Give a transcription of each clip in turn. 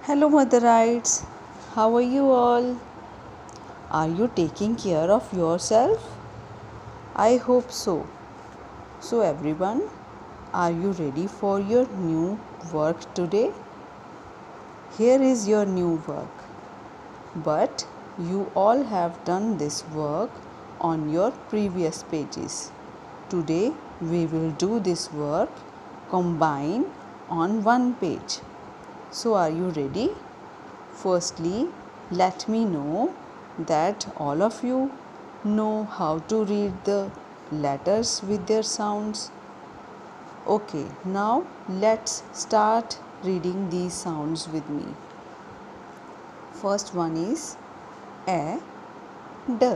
Hello, Motherites. How are you all? Are you taking care of yourself? I hope so. So, everyone, are you ready for your new work today? Here is your new work. But you all have done this work on your previous pages. Today, we will do this work combined on one page. So, are you ready? Firstly, let me know that all of you know how to read the letters with their sounds. Okay, now let's start reading these sounds with me. First one is a, d.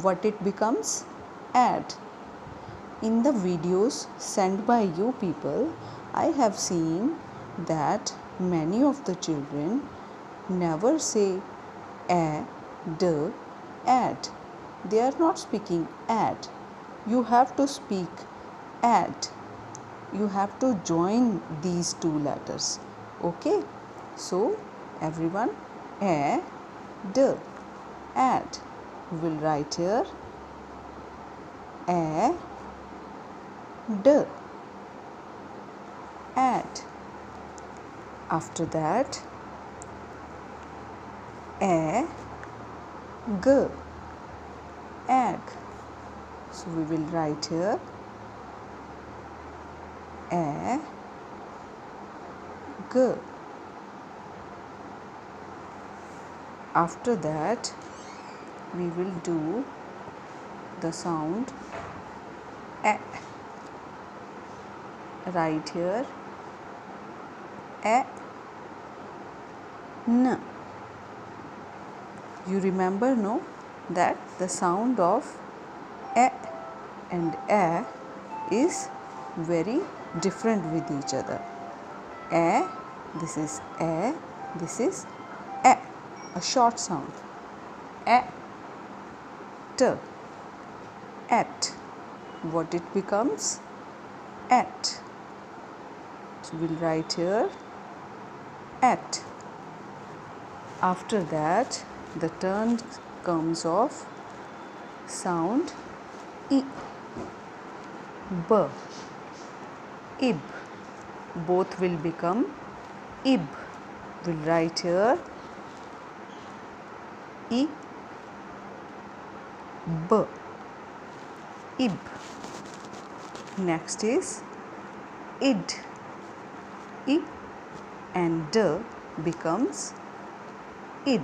What it becomes? Ad. In the videos sent by you people, I have seen that many of the children never say a, d, at. They are not speaking at. You have to speak at. You have to join these two letters. Okay? So, everyone, a, d, at. We will write here a, d, at. After that, a, g, egg. So we will write here a, g. After that, we will do the sound a. Write here a, n. You remember, no, that the sound of a and a is very different with each other. A, this is a, this is a short sound. A, t, at. What it becomes? At. So we'll write here at. After that, the turn comes of sound I, b, ib. Both will become ib. We'll write here I, b, ib. Next is id. I and d becomes id.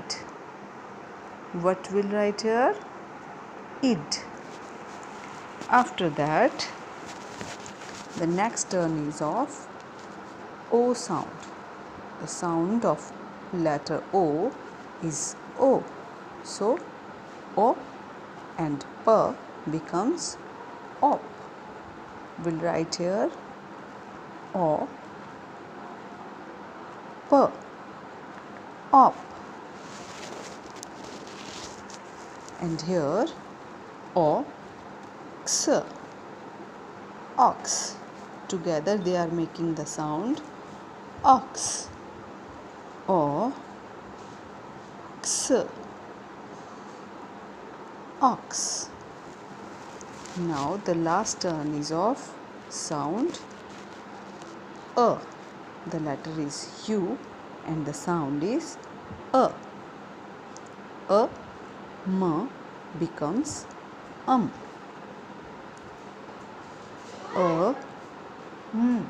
What will write here? Id. After that, the next turn is of O sound. The sound of letter O is O. So, O and P becomes op. We'll write here O, P, op. And here O, x, ox. Together they are making the sound ox. O, x, ox. Now the last turn is of sound a. The letter is U and the sound is a. A, m becomes A, m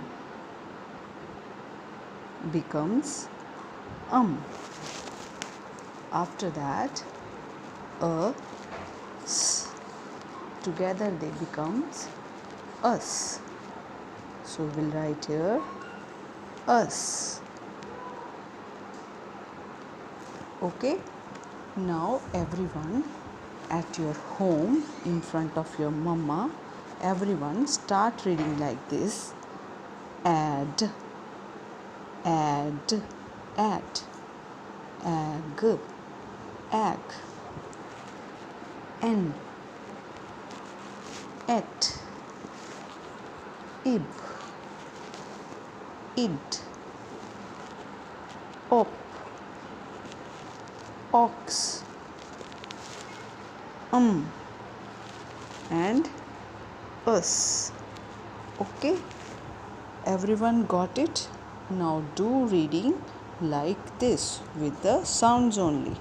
becomes After that, a, s. Together they becomes us. So we'll write here us. Okay. Now everyone at your home in front of your mama, everyone start reading like this. Add, add, at, egg, egg, n, et, ib, id, op, ox, and us. Okay, everyone got it? Now do reading like this with the sounds only.